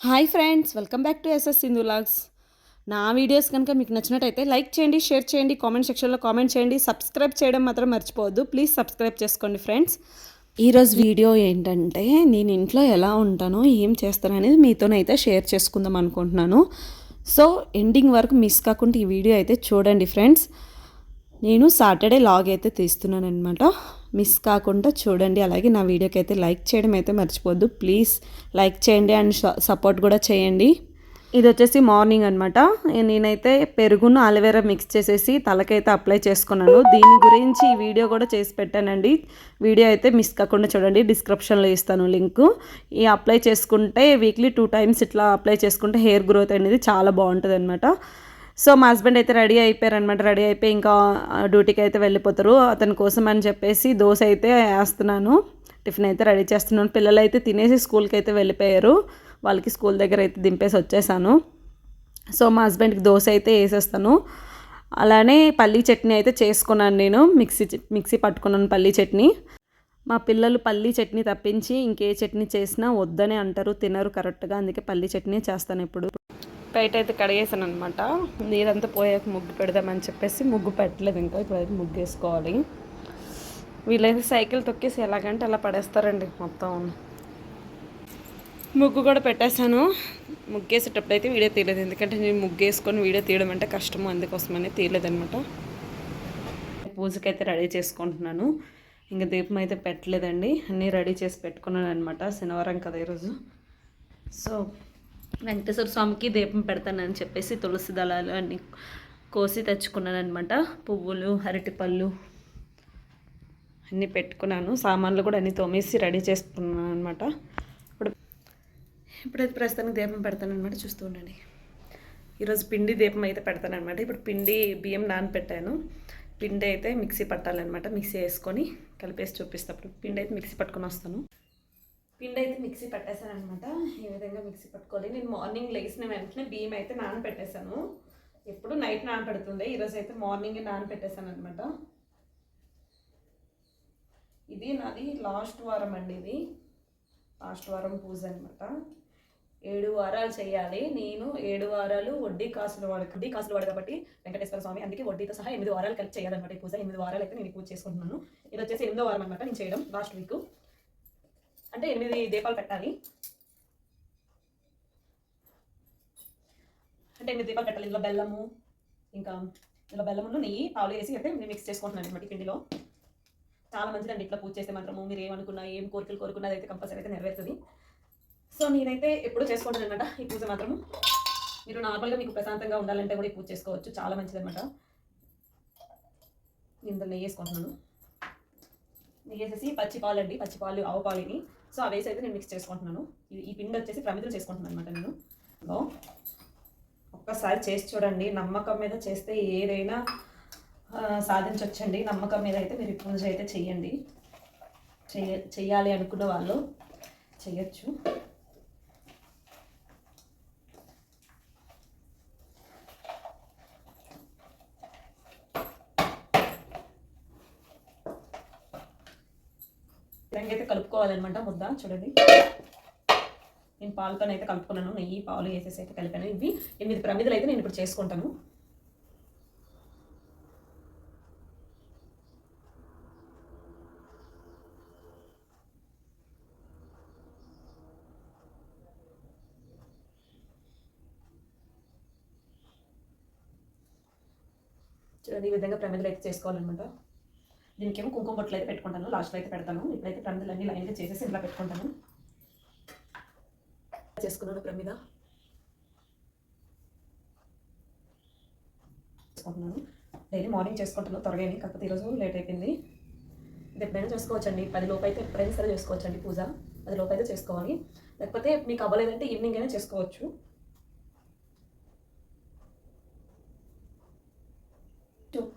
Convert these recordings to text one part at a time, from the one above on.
Hi friends, welcome back to SS Sindhu vlogs. నా videos కనుక మీకు నచ్చినట్టయితే లైక్ చేయండి, షేర్ చేయండి, కామెంట్ సెక్షన్లో కామెంట్ చేయండి. సబ్స్క్రైబ్ చేయడం మాత్రం మర్చిపోవద్దు. ప్లీజ్ సబ్స్క్రైబ్ చేసుకోండి ఫ్రెండ్స్. ఈరోజు వీడియో ఏంటంటే నేను ఇంట్లో ఎలా ఉంటానో ఏం చేస్తాను అనేది మీతోనైతే షేర్ చేసుకుందాం అనుకుంటున్నాను. సో ఎండింగ్ వరకు మిస్ కాకుండా ఈ వీడియో అయితే చూడండి ఫ్రెండ్స్. నేను సాటర్డే లాగ్ అయితే తీస్తున్నాను అనమాట. మిస్ కాకుండా చూడండి. అలాగే నా వీడియోకి అయితే లైక్ చేయడం అయితే మర్చిపోద్దు. ప్లీజ్ లైక్ చేయండి అండ్ సపోర్ట్ కూడా చేయండి. ఇది వచ్చేసి మార్నింగ్ అనమాట. నేనైతే పెరుగును అలోవెరా మిక్స్ చేసేసి తలకైతే అప్లై చేసుకున్నాను. దీని గురించి ఈ వీడియో కూడా చేసి పెట్టానండి. వీడియో అయితే మిస్ కాకుండా చూడండి. డిస్క్రిప్షన్లో ఇస్తాను లింకు. ఈ అప్లై చేసుకుంటే వీక్లీ 2 times ఇట్లా అప్లై చేసుకుంటే హెయిర్ గ్రోత్ అనేది చాలా బాగుంటుంది అనమాట. సో మా హస్బెండ్ అయితే రెడీ అయిపోయారనమాట. రెడీ అయిపోయి ఇంకా డ్యూటీకి అయితే వెళ్ళిపోతారు. అతని కోసం అని చెప్పేసి దోశ అయితే వేస్తున్నాను. టిఫిన్ అయితే రెడీ చేస్తున్నాను. పిల్లలు అయితే తినేసి స్కూల్కి అయితే వెళ్ళిపోయారు. వాళ్ళకి స్కూల్ దగ్గర అయితే దింపేసి వచ్చేసాను. సో మా హస్బెండ్కి దోశ అయితే వేసేస్తాను. అలానే పల్లీ చట్నీ అయితే చేసుకున్నాను. నేను మిక్సీ పట్టుకున్నాను పల్లీ చట్నీ. మా పిల్లలు పల్లీ చట్నీ తప్పించి ఇంకే చట్నీ చేసినా వద్దనే అంటారు, తినరు కరెక్ట్గా. అందుకే పల్లీ చట్నీ చేస్తాను ఇప్పుడు. బయట అయితే కడిగేసాను అనమాట. నీరంతా పోయాక ముగ్గు పెడదామని చెప్పేసి ముగ్గు పెట్టలేదు. ఇంకా ఇప్పుడైతే ముగ్గు వేసుకోవాలి. వీళ్ళైతే సైకిల్ తొక్కేసి ఎలాగంటే అలా పడేస్తారండి మొత్తం. ముగ్గు కూడా పెట్టేశాను. ముగ్గేసేటప్పుడు అయితే వీడియో తీయలేదు, ఎందుకంటే నేను ముగ్గు వేసుకొని వీడియో తీయడం అంటే కష్టము, అందుకోసమని తీయలేదనమాట. పూజకైతే రెడీ చేసుకుంటున్నాను. ఇంకా దీపం అయితే పెట్టలేదండి, అన్నీ రెడీ చేసి పెట్టుకున్నాను అనమాట. శనివారం కదా ఈరోజు. సో వెంకటేశ్వర స్వామికి దీపం పెడతానని చెప్పేసి తులసి దళాలు అన్నీ కోసి తెచ్చుకున్నాను అనమాట. పువ్వులు, అరటిపళ్ళు అన్నీ పెట్టుకున్నాను. సామాన్లు కూడా అన్నీ తోమేసి రెడీ చేసుకున్నాను అనమాట. ఇప్పుడైతే ప్రస్తుతానికి దీపం పెడతాను అనమాట. చూస్తూ ఉండండి. ఈరోజు పిండి దీపం అయితే పెడతాను అనమాట. ఇప్పుడు బియ్యం నానపెట్టాను. పిండి అయితే మిక్సీ పట్టాలన్నమాట. మిక్సీ వేసుకొని కలిపేసి చూపిస్తాను. పిండి అయితే మిక్సీ పట్టుకొని వస్తాను. పిండి అయితే మిక్సీ పట్టేశాను అనమాట. ఈ విధంగా మిక్సీ పట్టుకోవాలి. నేను మార్నింగ్ లేచిన వెంటనే బియ్యం అయితే నానపెట్టేశాను. ఎప్పుడు నైట్ నానపెడుతుండే, ఈరోజు అయితే మార్నింగే నానపెట్టేశాను అనమాట. ఇది నాది లాస్ట్ వారం అండి. ఇది లాస్ట్ వారం పూజ అనమాట. 7 వారాలు చేయాలి. నేను 7 వారాలు వడ్డీ కాసులు వాడు కాబట్టి వెంకటేశ్వర స్వామి, అందుకే వడ్డీతో సహా 8 వారాలు కలిపి చేయాలన్నమాట. ఈ పూజ 8 వారాలు అయితే నేను పూజ చేసుకుంటున్నాను. ఇది వచ్చేసి 8వ వారం అనమాట నేను చేయడం. లాస్ట్ వీక్ అంటే 8 దీపాలు పెట్టాలి. అంటే 8 దీపాలు పెట్టాలి. ఇందులో బెల్లము, ఇంకా ఇందులో బెల్లమును నెయ్యి, పాలు వేసి అయితే నేను మిక్స్ చేసుకుంటున్నాను అనమాట. పిండిలో చాలా మంచిదండి ఇట్లా పూజ చేస్తే మాత్రము. మీరు ఏమనుకున్నా, ఏం కోరికలు కోరుకున్నది అయితే కంపల్సరీ అయితే నెరవేరుతుంది. సో నేనైతే ఎప్పుడు చేసుకుంటాను అనమాట ఈ పూజ మాత్రము. మీరు నార్మల్గా మీకు ప్రశాంతంగా ఉండాలంటే కూడా ఈ పూజ చేసుకోవచ్చు, చాలా మంచిది అనమాట. ఇందులో నెయ్యి వేసుకుంటున్నాను. నెయ్యి వేసేసి పచ్చిపాలు ఆవు పాలుని. సో అవి వేసి అయితే నేను మిక్స్ చేసుకుంటున్నాను. ఈ పిండి వచ్చేసి ప్రమిదలు చేసుకుంటున్నాను అనమాట. నేను ఒక్కసారి చేసి చూడండి. నమ్మకం మీద చేస్తే ఏదైనా సాధించవచ్చండి. నమ్మకం మీద అయితే మీరు పూజ అయితే చెయ్యాలి అనుకున్న వాళ్ళు చెయ్యొచ్చు. అయితే కలుపుకోవాలన్నమాట. ముద్ద చూడండి, నేను పాలతో అయితే కలుపుకున్నాను. నెయ్యి, పాలు వేసేసి అయితే కలిపాను. ఇవి 8 ప్రమిదలు అయితే నేను ఇప్పుడు చేసుకుంటాను. చూడండి, ఈ విధంగా ప్రమిదలు అయితే చేసుకోవాలన్నమాట. దీనికేమో కుంకుమ బొట్లు అయితే పెట్టుకుంటాను, లాస్ట్లో అయితే పెడతాను. ఇప్పుడైతే ప్రమిదలన్నీ లైన్గా చేసేసి ఇంట్లో పెట్టుకుంటాను. చేసుకున్నాను ప్రమిద చేసుకుంటున్నాను. డైలీ మార్నింగ్ చేసుకుంటాను త్వరగా, కాకపోతే ఈరోజు లేట్ అయిపోయింది. ఇది ఎప్పుడైనా చేసుకోవచ్చండి. 10 లోపు అయితే ఎప్పుడైనా సరే చేసుకోవచ్చండి పూజ. 10 లోపు అయితే చేసుకోవాలి. లేకపోతే మీకు అవ్వలేదంటే ఈవినింగ్ అయినా చేసుకోవచ్చు.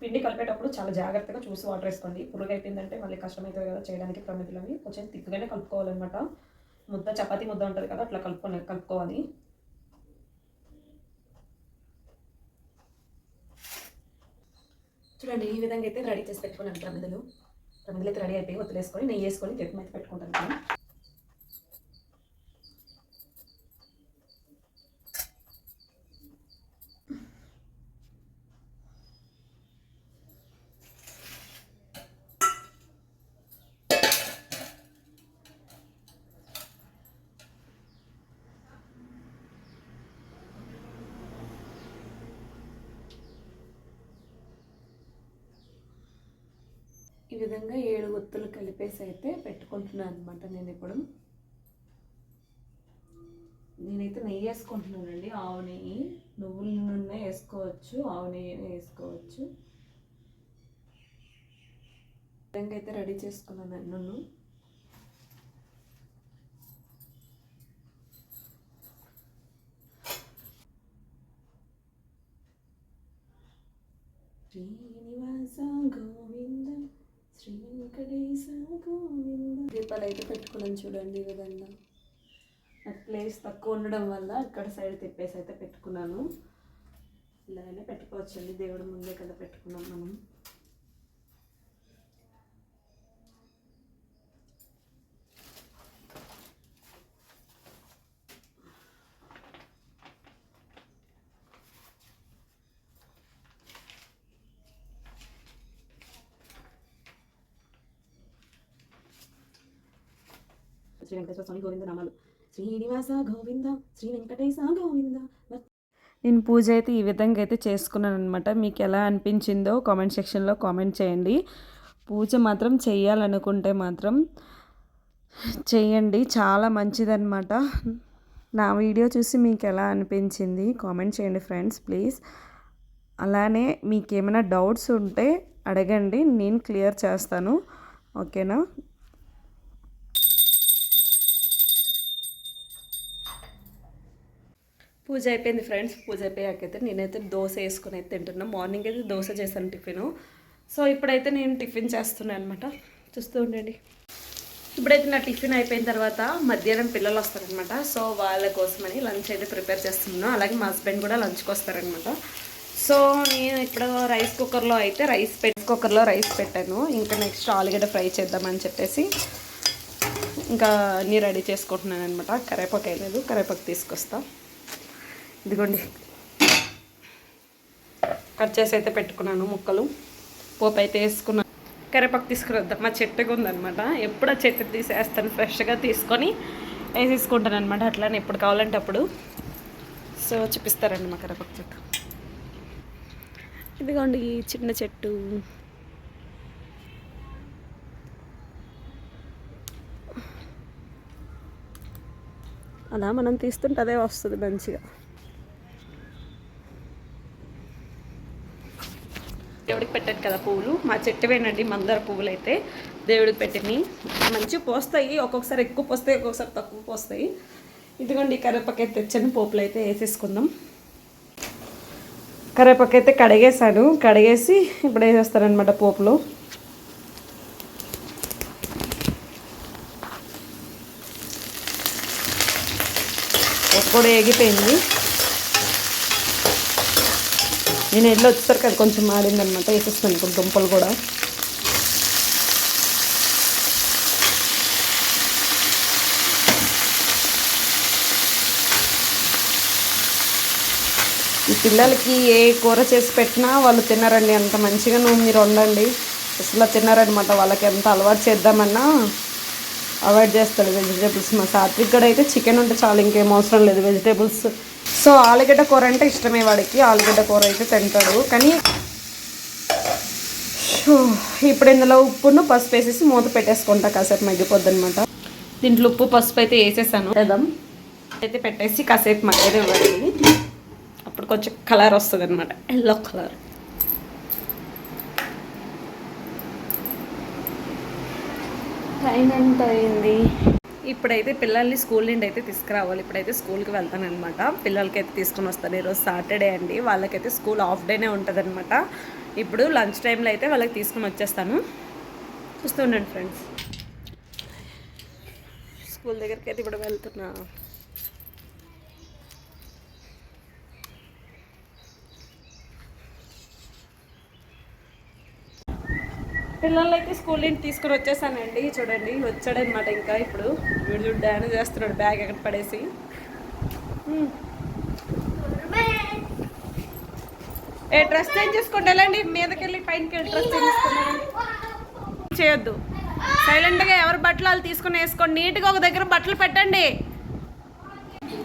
పిండి కలిపేటప్పుడు చాలా జాగ్రత్తగా చూసి వాటర్ వేసుకోండి. పురుగు అయిపోయిందంటే మళ్ళీ కష్టమవుతుంది కదా చేయడానికి. ప్రమిదలని కొంచెం తిక్కుగానే కలుపుకోవాలన్నమాట. ముద్ద చపాతీ ముద్ద ఉంటుంది కదా, అట్లా కలుపుకోవాలి. చూడండి, ఈ విధంగా అయితే రెడీ చేసి పెట్టుకున్నాను. ప్రమిదలు అయితే రెడీ అయిపోయి వదిలేసుకొని నెయ్యి వేసుకొని దీపం అయితే పెట్టుకుంటాను. ఈ విధంగా 7 ఒత్తులు కలిపేసి అయితే పెట్టుకుంటున్నాను అనమాట. నేనైతే నెయ్యి వేసుకుంటున్నానండి. ఆవు నెయ్యి, నువ్వుల నూనె వేసుకోవచ్చు, ఆవు నెయ్యి వేసుకోవచ్చు. ఈ విధంగా అయితే రెడీ చేసుకున్నాను నన్ను. శ్రీనివాస గోవింద శ్రీ వెంకటేశ గోవింద. దీపాలు అయితే పెట్టుకున్నాను చూడండి. ఈ విధంగా నాకు ప్లేస్ తక్కువ ఉండడం వల్ల ఇక్కడ సైడ్ తిప్పేసి అయితే పెట్టుకున్నాను. ఇలానే పెట్టుకోవచ్చండి, దేవుడి ముందే కదా పెట్టుకున్నాం మనం. శ్రీ వెంకటేశ్వర స్వామి గోవింద నామాలు. శ్రీనివాస గోవింద శ్రీ వెంకటేశ గోవింద. నేను పూజ అయితే ఈ విధంగా అయితే చేసుకున్నాను అనమాట. మీకు ఎలా అనిపించిందో కామెంట్ సెక్షన్లో కామెంట్ చేయండి. పూజ మాత్రం చేయాలనుకుంటే మాత్రం చేయండి, చాలా మంచిదన్నమాట. నా వీడియో చూసి మీకు ఎలా అనిపించింది కామెంట్ చేయండి ఫ్రెండ్స్ ప్లీజ్. అలానే మీకు ఏమైనా డౌట్స్ ఉంటే అడగండి, నేను క్లియర్ చేస్తాను. ఓకేనా? పూజ అయిపోయింది ఫ్రెండ్స్. పూజ అయిపోయాకైతే నేనైతే దోశ వేసుకుని అయితే తింటున్నాను. మార్నింగ్ అయితే దోశ చేశాను టిఫిను. సో ఇప్పుడైతే నేను టిఫిన్ చేస్తున్నాను అనమాట. చూస్తూ ఉండండి. ఇప్పుడైతే నా టిఫిన్ అయిపోయిన తర్వాత మధ్యాహ్నం పిల్లలు వస్తారనమాట. సో వాళ్ళ కోసమని లంచ్ అయితే ప్రిపేర్ చేస్తున్నాను. అలాగే మా హస్బెండ్ కూడా లంచ్కి వస్తారనమాట. సో నేను ఇప్పుడు రైస్ కుక్కర్లో రైస్ పెట్టాను. ఇంకా నెక్స్ట్ ఆలుగడ్డ ఫ్రై చేద్దామని చెప్పేసి ఇంకా అన్నీ రెడీ చేసుకుంటున్నాను అనమాట. కరివేపాకు వేయలేదు, కరివేపాకు తీసుకొస్తా. ఇదిగోండి కట్ చేసి అయితే పెట్టుకున్నాను ముక్కలు. పోపు అయితే వేసుకున్నాను. కరివేపాకు తీసుకుని వద్దాం, మా చెట్టుగా ఉందనమాట. ఎప్పుడు ఆ చెట్టు తీసేస్తాను, ఫ్రెష్గా తీసుకొని వేసేసుకుంటాను అనమాట. అట్లానే ఎప్పుడు కావాలంటే అప్పుడు. సో చూపిస్తారండి మా కరివేపాకు చెట్టు. ఇదిగోండి చిన్న చెట్టు. అలా మనం తీస్తుంటే అదే వస్తుంది మంచిగా. దేవుడికి పెట్టాను కదా పువ్వులు, మా చెట్టువేనండి మందార పువ్వులు అయితే దేవుడికి పెట్టినవి. మంచిగా పోస్తాయి, ఒక్కొక్కసారి ఎక్కువ పోస్తాయి, ఒక్కొక్కసారి తక్కువ పోస్తాయి. ఇదిగోండి కరివేపాకు అయితే తెచ్చాను, పోపులు అయితే వేసేసుకుందాం. కరివేపాకు అయితే కడిగేసి ఇప్పుడు వేసేస్తానమాట పోపులో. పోపు కూడా ఎగిపోయింది. నేను ఎల్లు వచ్చేసరికి అది కొంచెం మాడిందనమాట. వేసేస్తాను ఇప్పుడు దుంపలు కూడా. ఈ పిల్లలకి ఏ కూర చేసి పెట్టినా వాళ్ళు తిన్నారండి. అంత మంచిగా మీరు వండండి, అసలు తిన్నారనమాట. వాళ్ళకి ఎంత అలవాటు చేద్దామన్నా అవాయిడ్ చేస్తాడు వెజిటేబుల్స్. మా సాత్విక్ కూడా అయితే చికెన్ ఉంటే చాలా, ఇంకేం అవసరం లేదు వెజిటేబుల్స్. సో ఆలుగడ్డ కూర అంటే ఇష్టమే వాడికి, ఆలుగడ్డ కూర అయితే తింటాడు. కానీ ఇప్పుడు ఇందులో ఉప్పును పసుపు వేసేసి మూత పెట్టేసుకుంటా, కాసేపు మగ్గిపోద్ది అనమాట. దీంట్లో ఉప్పు పసుపు అయితే వేసేసాను. అయితే పెట్టేసి కాసేపు మగ్గదే ఇవ్వండి, అప్పుడు కొంచెం కలర్ వస్తుంది అనమాట, ఎల్లో కలర్. టైం ఎంత అయింది? ఇప్పుడైతే పిల్లల్ని స్కూల్ నుండి అయితే తీసుకురావాలి. ఇప్పుడైతే స్కూల్కి వెళ్తానమాట. పిల్లలకి అయితే తీసుకుని వస్తాను. ఈరోజు సాటర్డే అండి, వాళ్ళకైతే స్కూల్ హాఫ్ డేనే ఉంటుంది అనమాట. ఇప్పుడు లంచ్ టైంలో అయితే వాళ్ళకి తీసుకుని వచ్చేస్తాను. చూస్తూ ఉండండి ఫ్రెండ్స్. స్కూల్ దగ్గరికి అయితే ఇప్పుడు వెళ్తున్నా. పిల్లలు అయితే స్కూల్ నుండి తీసుకుని వచ్చేసానండి. చూడండి వచ్చాడనమాట. ఇంకా ఇప్పుడు వీడు డ్యాన్స్ చేస్తున్నాడు బ్యాగ్ ఎక్కడ పడేసి. ఏ డ్రెస్ చేంజ్ చేసుకోండి, వెళ్ళండి మీదకి వెళ్ళి పైనకి వెళ్ళి డ్రెస్ చేంజ్ చేసుకోండి. చేయొద్దు, సైలెంట్గా ఎవరి బట్టలు వాళ్ళు తీసుకుని వేసుకోండి. నీట్గా ఒక దగ్గర బట్టలు పెట్టండి.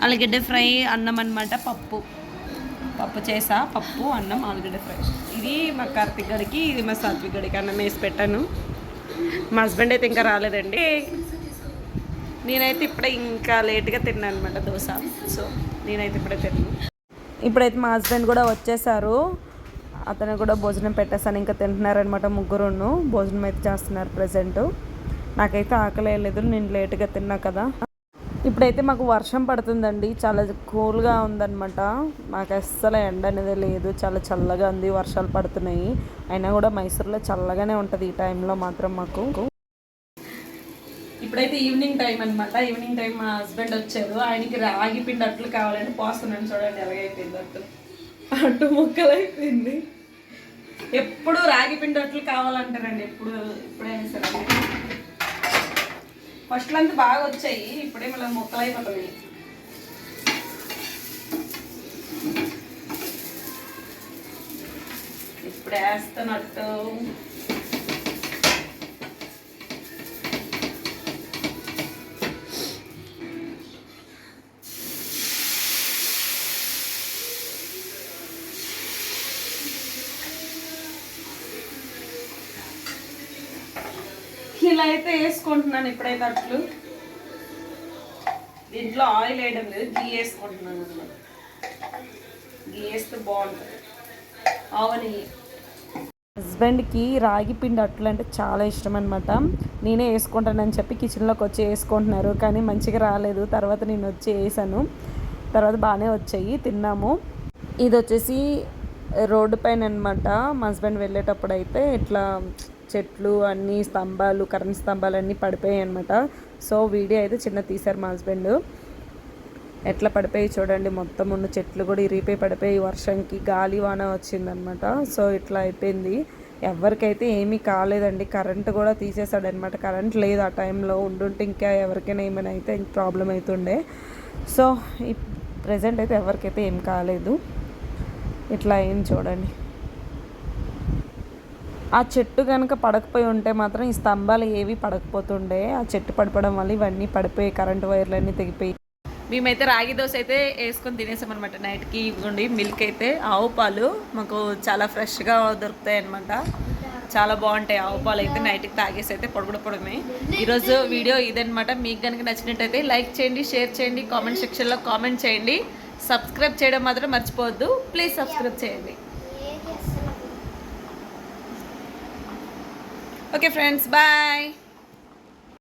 ఆలుగడ్డ ఫ్రై, అన్నం అనమాట, పప్పు చేసా, పప్పు అన్నం ఆలుగడ్డ ఫ్రై. ఇది మా కార్తిక్ గడికి, ఇది మా సాత్విక్ గడికి అన్నం వేసి పెట్టాను. మా హస్బెండ్ అయితే ఇంకా రాలేదండి. నేనైతే ఇప్పుడే ఇంకా లేట్గా తిన్నాను అనమాట దోశ. సో నేనైతే ఇప్పుడే తిన్నాను. ఇప్పుడైతే మా హస్బెండ్ కూడా వచ్చేసారు. అతను కూడా భోజనం పెట్టేసాను, ఇంకా తింటున్నారనమాట. ముగ్గురును భోజనం అయితే చేస్తున్నారు ప్రజెంట్. నాకైతే ఆకలి లేదు, నేను లేట్గా తిన్నా కదా. ఇప్పుడైతే మాకు వర్షం పడుతుందండి, చాలా కూల్గా ఉందన్నమాట. మాకు అస్సలు ఎండ అనేది లేదు, చాలా చల్లగా ఉంది, వర్షాలు పడుతున్నాయి. అయినా కూడా మైసూర్లో చల్లగానే ఉంటుంది ఈ టైంలో మాత్రం మాకు. ఇప్పుడైతే ఈవినింగ్ టైం అనమాట. ఈవినింగ్ టైం మా హస్బెండ్ వచ్చారు. ఆయనకి రాగి పిండి అట్లు కావాలని పోస్తున్నాను. చూడండి ఎలాగైపోయింది అట్టు ముక్కలు అయిపోయింది. ఎప్పుడు రాగి పిండి అట్లు కావాలంటారండి, ఇప్పుడైనా సరే. ఫస్ట్లో అంతా బాగా వచ్చాయి, ఇప్పుడే మళ్ళీ ముక్కలు అయిపోతున్నాయి. ఇప్పుడు వేస్తున్నట్టు ఇలా అయితే వేసుకుంటున్నాను. ఇప్పుడైతే అట్లు దీంట్లో ఆయిల్ వేయడం లేదు, గీ వేసుకుంటున్నాను అనమాట. గీ వేస్తే బాగుంటుంది. ఆవని హస్బెండ్కి రాగి పిండి అట్లు అంటే చాలా ఇష్టం అనమాట. నేనే వేసుకుంటానని చెప్పి కిచెన్లోకి వచ్చి వేసుకుంటున్నారు, కానీ మంచిగా రాలేదు. తర్వాత నేను వచ్చి వేసాను, తర్వాత బాగానే వచ్చాయి, తిన్నాము. ఇది వచ్చేసి రోడ్డు పైన అనమాట. మా హస్బెండ్ వెళ్ళేటప్పుడు అయితే ఇట్లా చెట్లు అన్నీ, స్తంభాలు, కరెంట్ స్తంభాలు అన్నీ పడిపోయాయి అనమాట. సో వీడియో అయితే చిన్న తీశారు మా హస్బెండ్. ఎట్లా పడిపోయి చూడండి, మొత్తం ఉన్న చెట్లు కూడా ఇరిగిపోయి పడిపోయి, వర్షంకి గాలి వాన వచ్చిందనమాట. సో ఇట్లా అయిపోయింది. ఎవరికైతే ఏమీ కాలేదండి. కరెంట్ కూడా తీసేసాడనమాట. కరెంట్ లేదు ఆ టైంలో. ఉండుంటే ఇంకా ఎవరికైనా ఏమైనా అయితే ప్రాబ్లం అవుతుండే. సో ఈ ప్రజెంట్ అయితే ఎవరికైతే ఏం కాలేదు. ఇట్లా అయింది చూడండి. ఆ చెట్టు కనుక పడకపోయి ఉంటే మాత్రం ఈ స్తంభాలు ఏవి పడకపోతుండే. ఆ చెట్టు పడిపోవడం వల్ల ఇవన్నీ పడిపోయి, కరెంటు వైర్లు అన్నీ తెగిపోయి. మేమైతే రాగి దోశ అయితే వేసుకొని తినేసామన్నమాట నైట్కి. ఇవ్వండి మిల్క్ అయితే, ఆవు పాలు మాకు చాలా ఫ్రెష్గా దొరుకుతాయి అనమాట. చాలా బాగుంటాయి ఆవు పాలు అయితే. నైట్కి తాగేసి అయితే పడుకోవడమే. ఈరోజు వీడియో ఇదనమాట. మీకు కనుక నచ్చినట్టయితే లైక్ చేయండి, షేర్ చేయండి, కామెంట్ సెక్షన్లో కామెంట్ చేయండి. సబ్స్క్రైబ్ చేయడం మాత్రం మర్చిపోవద్దు. ప్లీజ్ సబ్స్క్రైబ్ చేయండి. Okay friends, bye.